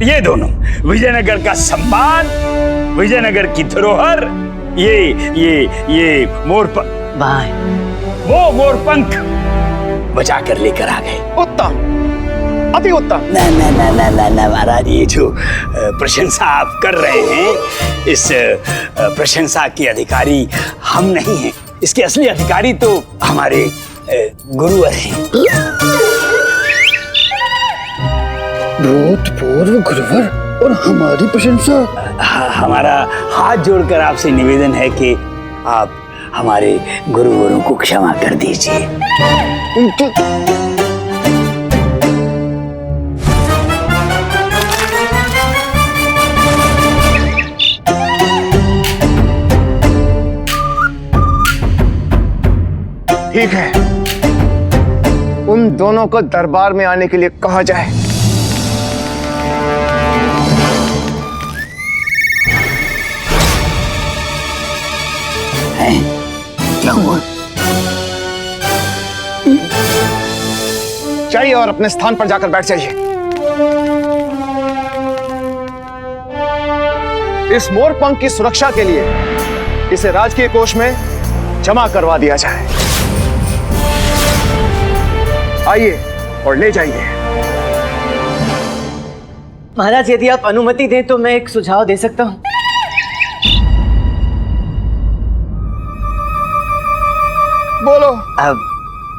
ये दोनों विजयनगर का सम्मान, विजयनगर की धरोहर, ये वो मोरपंख बचा कर लेकर आ गए। उत्तम, अति उत्तम। ना महाराज, ये जो प्रशंसा आप कर रहे हैं, इस प्रशंसा के अधिकारी हम नहीं हैं। इसके असली अधिकारी तो हमारे गुरुवर हैं। भूतपूर्व गुरुवर और हमारी प्रशंसा? हमारा हाथ जोड़कर आपसे निवेदन है कि आप हमारे गुरुवरों को क्षमा कर दीजिए। ठीक है, उन दोनों को दरबार में आने के लिए कहा जाए। क्या हुआ? जाइए और अपने स्थान पर जाकर बैठ जाइए। इस मोरपंख की सुरक्षा के लिए इसे राजकीय कोष में जमा करवा दिया जाए। आइए और ले जाइए। महाराज, यदि आप अनुमति दें तो मैं एक सुझाव दे सकता हूं। बोलो। अब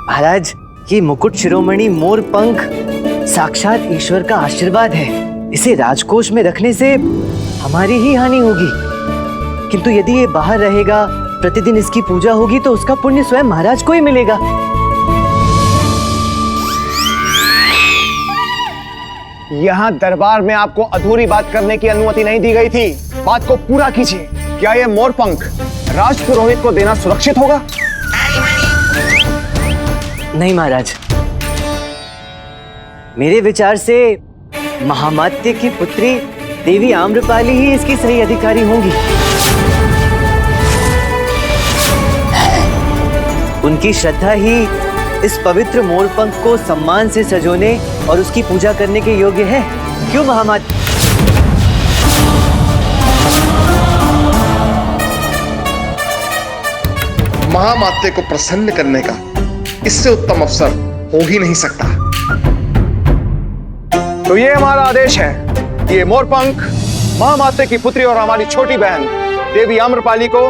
महाराज, ये मुकुट शिरोमणि मोरपंख साक्षात ईश्वर का आशीर्वाद है। इसे राजकोष में रखने से हमारी ही हानि होगी, किंतु यदि ये बाहर रहेगा, प्रतिदिन इसकी पूजा होगी, तो उसका पुण्य स्वयं महाराज को ही मिलेगा। यहाँ दरबार में आपको अधूरी बात करने की अनुमति नहीं दी गई थी। बात को पूरा कीजिए। क्या यह मोरपंख राजपुरोहित को देना सुरक्षित होगा? नहीं महाराज, मेरे विचार से महामात्य की पुत्री देवी आम्रपाली ही इसकी सही अधिकारी होंगी। उनकी श्रद्धा ही इस पवित्र मोरपंख को सम्मान से सजोने और उसकी पूजा करने के योग्य है। क्यों महामात्य? महामात्य को प्रसन्न करने का इससे उत्तम अवसर हो ही नहीं सकता। तो ये हमारा आदेश है कि ये मोरपंख महामात्य की पुत्री और हमारी छोटी बहन देवी आम्रपाली को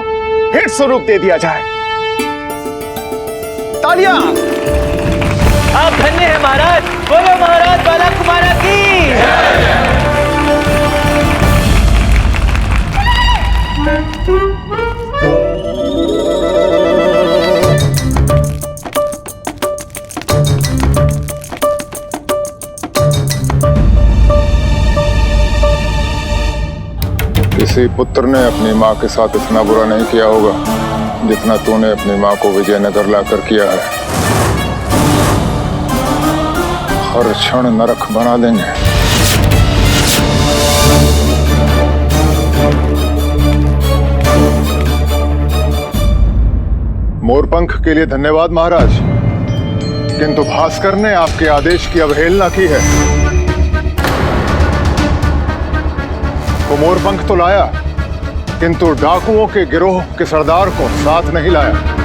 भेंट स्वरूप दे दिया जाए। तालियां! आप धन्य हैं महाराज। बोलो महाराज बाला कुमारा की। किसी पुत्र ने अपनी माँ के साथ इतना बुरा नहीं किया होगा जितना तूने अपनी माँ को विजयनगर लाकर किया है। हर क्षण नरक बना देंगे। मोरपंख के लिए धन्यवाद महाराज, किंतु भास्कर ने आपके आदेश की अवहेलना की है। वो मोरपंख तो लाया, किंतु डाकुओं के गिरोह के सरदार को साथ नहीं लाया।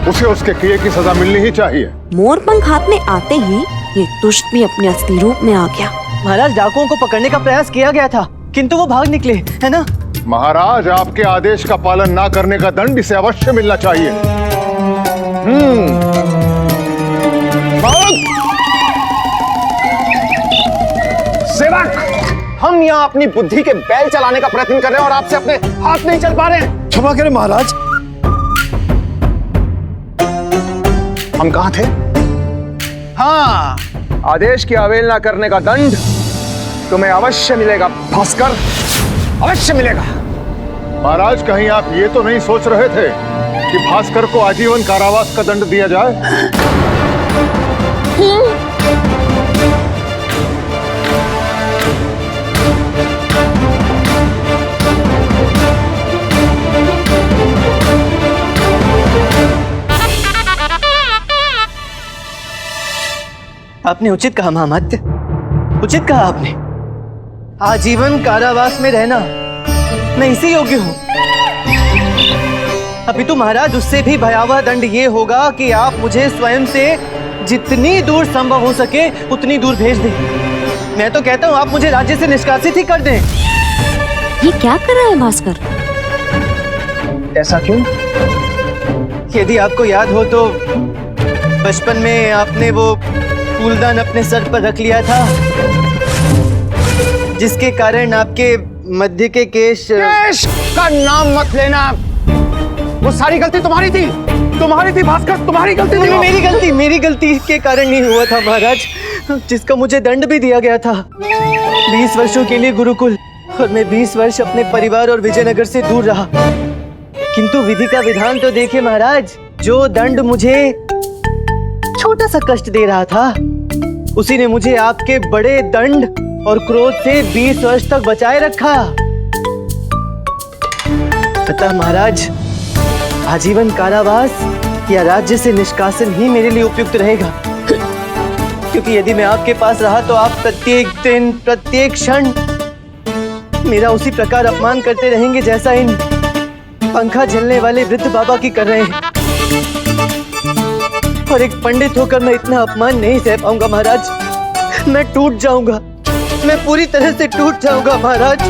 उसे उसके किए की सजा मिलनी ही चाहिए। मोरपंख हाथ में आते ही ये दुष्ट भी अपने असली रूप में आ गया। महाराज, डाकुओं को पकड़ने का प्रयास किया गया था, किंतु वो भाग निकले, है ना? महाराज, आपके आदेश का पालन ना करने का दंड इसे अवश्य मिलना चाहिए। सेवक, हम यहाँ अपनी बुद्धि के बैल चलाने का प्रयत्न कर रहे हैं और आपसे अपने हाथ नहीं चल पा रहे हैं। क्षमा करें महाराज। हम कहाँ थे? हाँ, आदेश की अवहेलना करने का दंड तुम्हें अवश्य मिलेगा भास्कर, अवश्य मिलेगा। महाराज, कहीं आप ये तो नहीं सोच रहे थे कि भास्कर को आजीवन कारावास का दंड दिया जाए? आपने उचित कहा महामात्य। उचित कहा आपने। आजीवन कारावास में रहना मैं इसी योग्य हूं। अभी तो महाराज उससे भी भयावह दंड ये होगा कि आप मुझे स्वयं से जितनी दूर संभव हो सके उतनी दूर भेज दें। मैं तो कहता हूं आप मुझे राज्य से निष्कासित ही कर दें। ये क्या कर रहा है भास्कर? ऐसा क्यों? यदि आपको याद हो तो बचपन में आपने वो फूलदान अपने सर पर रख लिया था, जिसके कारण आपके मध्य के केश का नाम मत लेना। वो सारी गलती तुम्हारी थी भास्कर, तुम्हारी गलती थी। मेरी गलती के कारण नहीं हुआ था महाराज, जिसका मुझे दंड भी दिया गया था। 20 वर्षों के लिए गुरुकुल और मैं 20 वर्ष अपने परिवार और विजयनगर से दूर रहा। किंतु विधि का विधान तो देखिए महाराज, जो दंड मुझे छोटा सा कष्ट दे रहा था, उसी ने मुझे आपके बड़े दंड और क्रोध से 20 वर्ष तक बचाए रखा। अतः महाराज, आजीवन कारावास या राज्य से निष्कासन ही मेरे लिए उपयुक्त रहेगा, क्योंकि यदि मैं आपके पास रहा तो आप प्रत्येक दिन प्रत्येक क्षण मेरा उसी प्रकार अपमान करते रहेंगे जैसा इन पंखा झलने वाले वृद्ध बाबा की कर रहे हैं। और एक पंडित होकर मैं इतना अपमान नहीं सह पाऊंगा महाराज। मैं टूट जाऊंगा, मैं पूरी तरह से टूट जाऊंगा महाराज।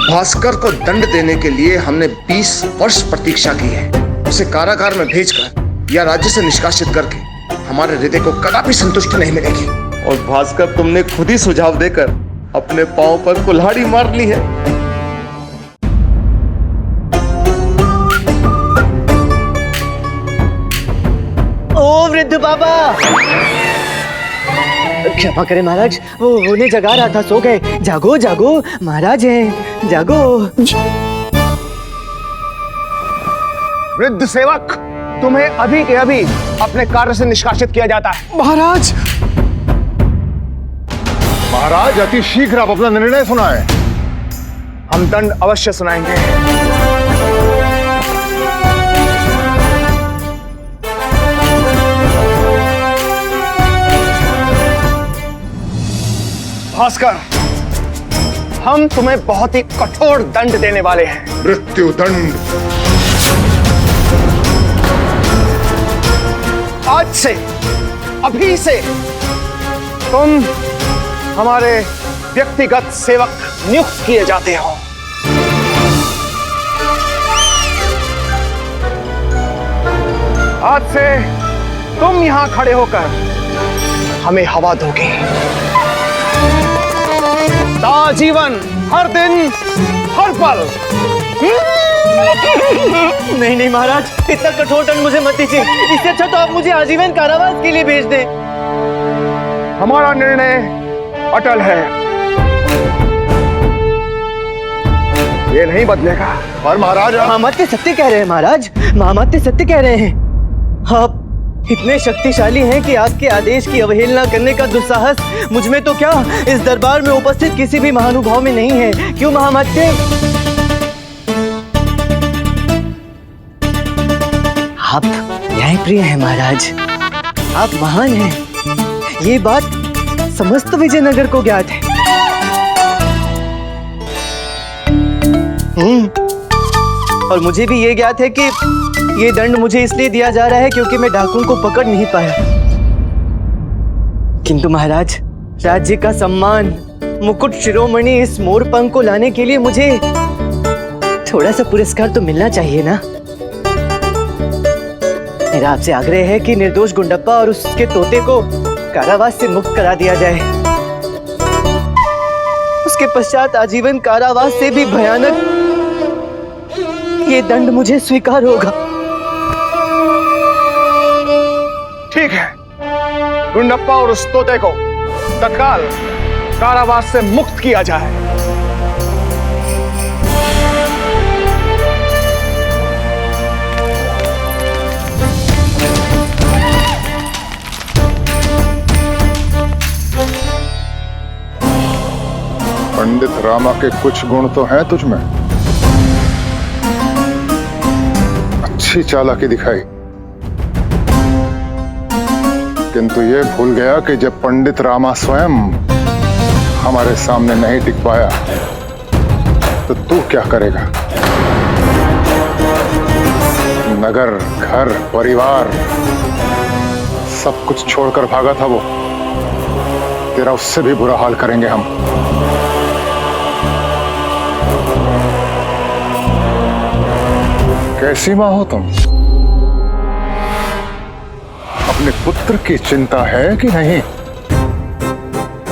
भास्कर को दंड देने के लिए हमने 20 वर्ष प्रतीक्षा की है। उसे कारागार में भेजकर या राज्य से निष्कासित करके हमारे हृदय को कदापि संतुष्टि नहीं मिलेगी। और भास्कर, तुमने खुद ही सुझाव देकर अपने पांव पर कुल्हाड़ी मार ली है। ओ वृद्ध बाबा, क्षमा करें महाराज, वो उन्हें जगा रहा था, सो गए। जागो जागो महाराज हैं, जागो। वृद्ध सेवक, तुम्हें अभी के अभी अपने कार्य से निष्कासित किया जाता है। महाराज, महाराज, अति शीघ्र आप अपना निर्णय सुनाएं। हम दंड अवश्य सुनाएंगे। भास्कर, हम तुम्हें बहुत ही कठोर दंड देने वाले हैं। मृत्यु दंड। आज से, अभी से तुम हमारे व्यक्तिगत सेवक नियुक्त किए जाते हो। आज से तुम यहां खड़े होकर हमें हवा दोगे। आजीवन, हर दिन, हर पल। नहीं नहीं महाराज, इतना कठोर दंड मुझे मत दीजिए। इससे अच्छा तो आप मुझे आजीवन कारावास के लिए भेज दें। हमारा निर्णय अटल है, ये नहीं बदलेगा। पर महाराज, महामात्य सत्य कह रहे हैं महाराज, महामात्य सत्य कह रहे हैं। आप इतने शक्तिशाली हैं कि आपके आदेश की अवहेलना करने का दुस्साहस मुझ में तो क्या, इस दरबार में उपस्थित किसी भी महानुभाव में नहीं है। क्यों महामात्य? आप न्यायप्रिय हैं महाराज, आप महान हैं। ये बात समस्त विजयनगर को ज्ञात है। और मुझे भी ये ज्ञात है कि ये दंड मुझे इसलिए दिया जा रहा है क्योंकि मैं डाकुओं को पकड़ नहीं पाया। किंतु महाराज, राज्य का सम्मान, मुकुट शिरोमणि इस मोरपंख को लाने के लिए मुझे थोड़ा सा पुरस्कार तो मिलना चाहिए ना। मेरा आपसे आग्रह है कि निर्दोष गुंडप्पा और उसके तोते को कारावास से मुक्त करा दिया जाए। उसके पश्चात आजीवन कारावास से भी भयानक ये दंड मुझे स्वीकार होगा। ठीक है, गुंडप्पा और उस तोते को तत्काल कारावास से मुक्त किया जाए। पंडित रामा के कुछ गुण तो हैं तुझ में। अच्छी चालाकी दिखाई, किंतु ये भूल गया कि जब पंडित रामा स्वयं हमारे सामने नहीं टिक पाया तो तू क्या करेगा? नगर, घर, परिवार सब कुछ छोड़कर भागा था वो। तेरा उससे भी बुरा हाल करेंगे हम। कैसी मां हो तुम? अपने पुत्र की चिंता है कि नहीं?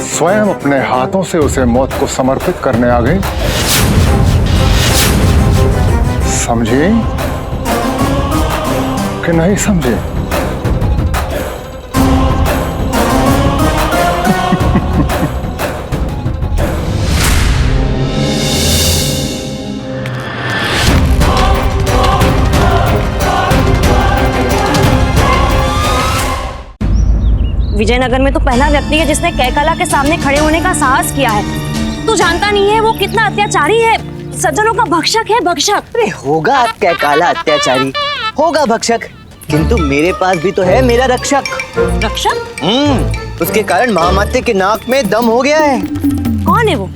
स्वयं अपने हाथों से उसे मौत को समर्पित करने आ गई। समझे कि नहीं समझे? विजयनगर में तो पहला व्यक्ति है जिसने कैकाला के सामने खड़े होने का साहस किया है। तू जानता नहीं है वो कितना अत्याचारी है, सज्जनों का भक्षक है, भक्षक। अरे होगा कैकाला अत्याचारी, होगा भक्षक, किंतु मेरे पास भी तो है मेरा रक्षक। रक्षक? उसके कारण महामाते के नाक में दम हो गया है। कौन है वो?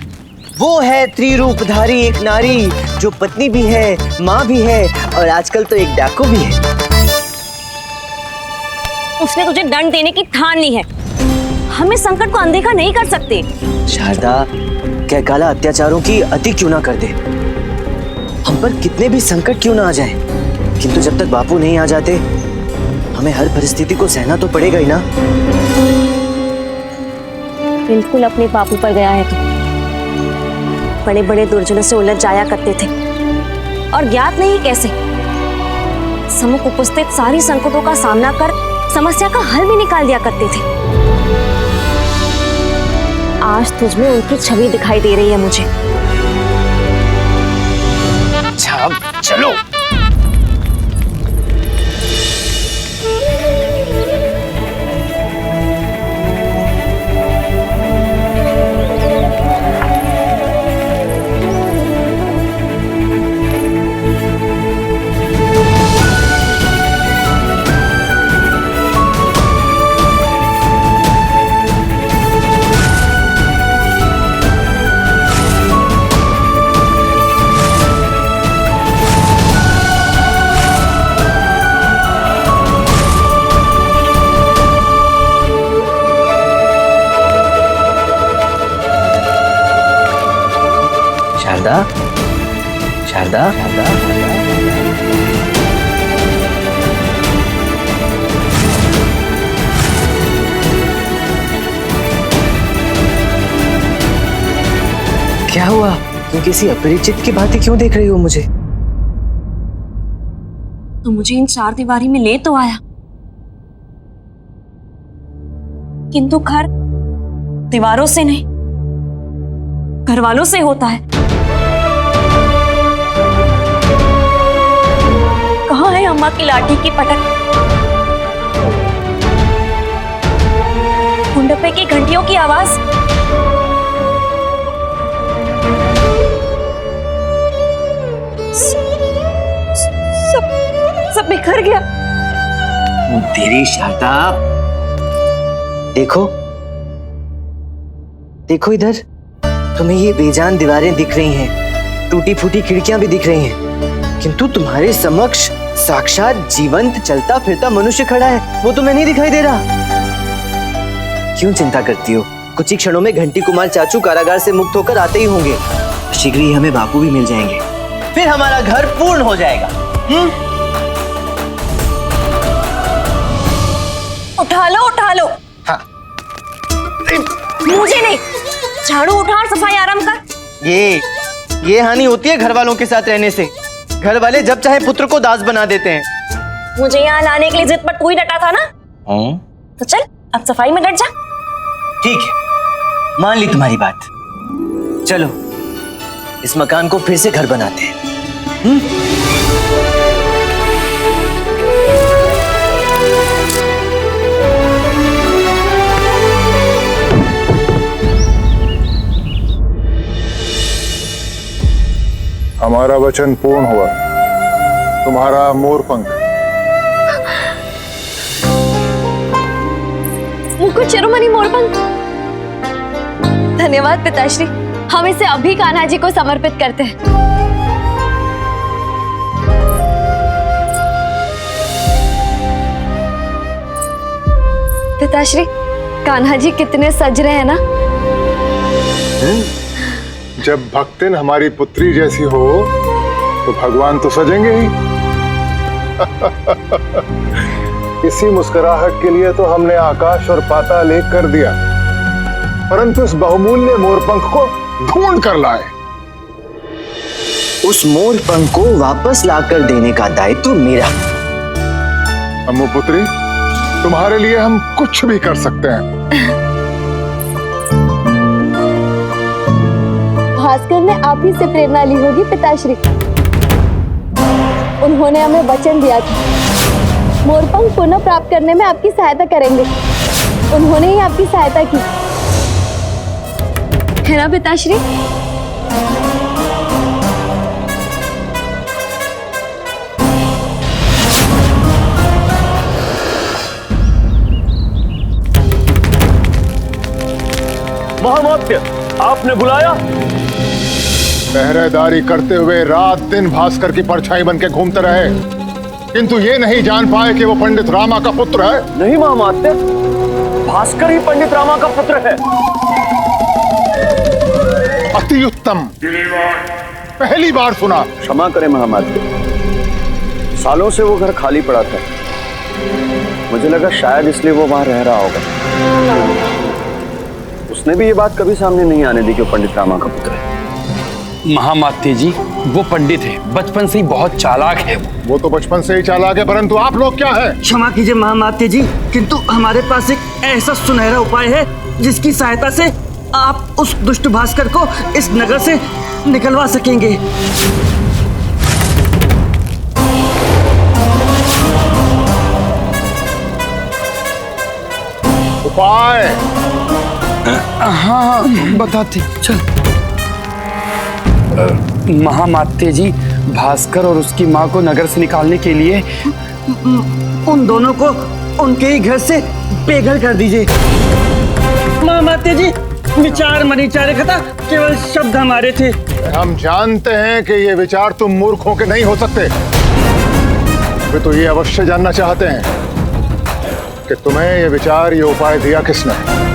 वो है त्रिरूपधारी एक नारी, जो पत्नी भी है, माँ भी है और आजकल तो एक डाकू भी है। उसने तुझे दंड देने की ठान ली है। हम इस संकट को अनदेखा नहीं कर सकते। शारदा, कैकाला अत्याचारों की अति क्यों ना कर दे, हम पर कितने भी संकट क्यों ना आ जाए, किंतु जब तक बापू नहीं आ जाते हमें हर परिस्थिति को सहना तो पड़ेगा ही ना। बिल्कुल अपने बापू पर गया है तू। बड़े बड़े दुर्जनों से उलझ जाया करते थे और ज्ञात नहीं कैसे सम्मुख उपस्थित सारी संकटों का सामना कर समस्या का हल भी निकाल दिया करते थे। आज तुझमें उनकी छवि दिखाई दे रही है मुझे। अच्छा चलो। शारदा, शारदा, शारदा, क्या हुआ? तुम किसी अपरिचित की बातें क्यों देख रही हो मुझे? तो मुझे इन चार दीवारी में ले तो आया, किंतु घर दीवारों से नहीं घर वालों से होता है। कहाँ है अम्मा की लाठी की पटक, कुंडपे की घंटियों की आवाज? सब बिखर गया। तेरी शारदा, देखो देखो इधर, तुम्हें ये बेजान दीवारें दिख रही हैं, टूटी फूटी खिड़कियां भी दिख रही हैं, किंतु तुम्हारे समक्ष साक्षात जीवंत चलता फिरता मनुष्य खड़ा है, वो तुम्हें नहीं दिखाई दे रहा। क्यों चिंता करती हो? कुछ ही क्षणों में घंटी कुमार चाचू कारागार से मुक्त होकर आते ही होंगे। शीघ्र ही हमें बापू भी मिल जाएंगे, फिर हमारा घर पूर्ण हो जाएगा। उठा लो। हाँ। मुझे नहीं, झाड़ू उठा और सफाई आराम कर। ये हानि होती है घर वालों के साथ रहने से। घर वाले जब चाहे पुत्र को दास बना देते हैं। मुझे यहाँ लाने के लिए जिद पर तू ही डटा था ना? तो चल अब सफाई में डट जा। ठीक है, मान ली तुम्हारी बात। चलो इस मकान को फिर से घर बनाते हैं। हमारा वचन पूर्ण हुआ। तुम्हारा मोरपंख मुकुट शिरोमणि मोरपंख। धन्यवाद पिताश्री, हम इसे अभी कान्हा जी को समर्पित करते हैं। पिताश्री, कान्हा जी कितने सज रहे हैं ना। जब भक्तिन हमारी पुत्री जैसी हो तो भगवान तो सजेंगे ही। इसी मुस्कुराहट के लिए तो हमने आकाश और पाताल एक कर दिया, परंतु इस बहुमूल्य मोरपंख को ढूंढ कर लाए। उस मोरपंख को वापस लाकर देने का दायित्व मेरा। अम्मू पुत्री, तुम्हारे लिए हम कुछ भी कर सकते हैं। भास्कर ने आप ही से प्रेरणा ली होगी पिताश्री। उन्होंने हमें वचन दिया था मोरपंख पुनः प्राप्त करने में आपकी सहायता करेंगे। उन्होंने ही आपकी सहायता की है ना पिताश्री? महामात्य, आपने बुलाया? पहरेदारी करते हुए रात दिन भास्कर की परछाई बन के घूमते रहे, किंतु ये नहीं जान पाए कि वो पंडित रामा का पुत्र है। नहीं महामात्य, भास्कर ही पंडित रामा का पुत्र है। अति उत्तम, पहली बार सुना। क्षमा करें महामात्य, सालों से वो घर खाली पड़ा था। मुझे लगा शायद इसलिए वो वहां रह रहा होगा। उसने भी ये बात कभी सामने नहीं आने दी कि वो पंडित रामा का पुत्र है। महामात्य जी, वो पंडित है, बचपन से ही बहुत चालाक है। वो तो बचपन से ही चालाक है, परंतु आप लोग क्या है? क्षमा कीजिए महामात्य जी, किंतु हमारे पास एक ऐसा सुनहरा उपाय है जिसकी सहायता से आप उस दुष्ट भास्कर को इस नगर से निकलवा सकेंगे। उपाय? हाँ, बताते चल। महामात्य जी, भास्कर और उसकी माँ को नगर से निकालने के लिए उन दोनों को उनके ही घर से बेघर कर दीजिए। महामात्य जी, विचार मरीचारे कथा केवल शब्द हमारे थे। हम जानते हैं कि ये विचार तुम मूर्खों के नहीं हो सकते। वे तो ये अवश्य जानना चाहते हैं कि तुम्हें ये विचार, ये उपाय दिया किसने।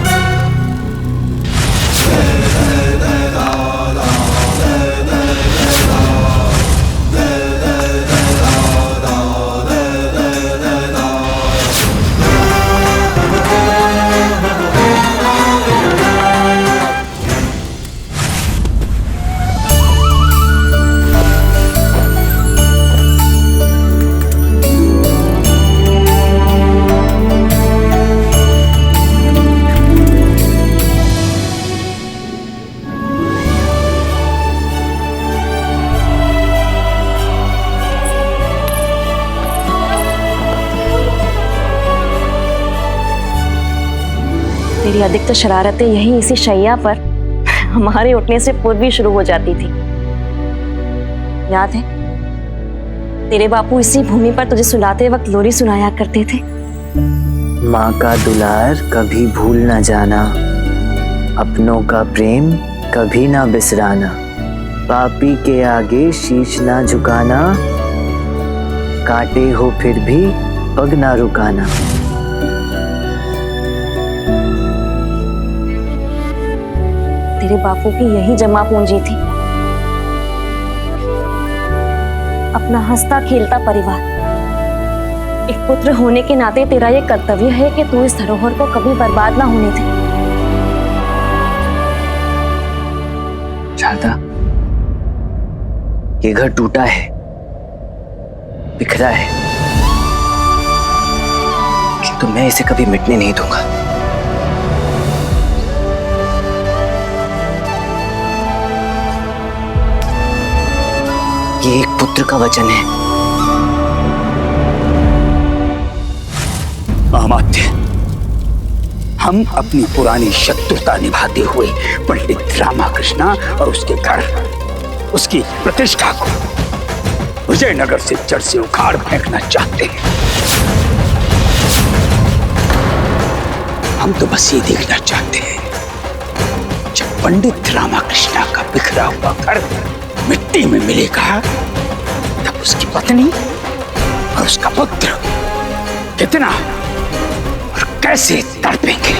तेरी अधिकतर शरारतें यहीं इसी शैया पर हमारे उठने से पूर्व ही शुरू हो जाती थी। याद है, तेरे बापू इसी भूमि पर तुझे सुलाते वक्त लोरी सुनाया करते थे। माँ का दुलार कभी भूल न जाना, अपनों का प्रेम कभी ना बिसराना, पापी के आगे शीश ना झुकाना, काटे हो फिर भी पग ना रुकाना। तेरे बापू की यही जमा पूंजी थी, अपना हंसता खेलता परिवार। एक पुत्र होने के नाते तेरा ये कर्तव्य है कि तू इस धरोहर को कभी बर्बाद ना होने दे। शारदा, ये घर टूटा है, बिखरा है, किंतु मैं इसे कभी मिटने नहीं दूंगा। ये एक पुत्र का वचन है। महामात्य, हम अपनी पुरानी शत्रुता निभाते हुए पंडित रामाकृष्णा और उसके घर, उसकी प्रतिष्ठा को विजयनगर से जड़ से उखाड़ फेंकना चाहते हैं। हम तो बस ये देखना चाहते हैं, जब पंडित रामाकृष्णा का बिखरा हुआ घर मिट्टी में मिलेगा, तब उसकी पत्नी और उसका पुत्र कितना और कैसे तड़पेंगे।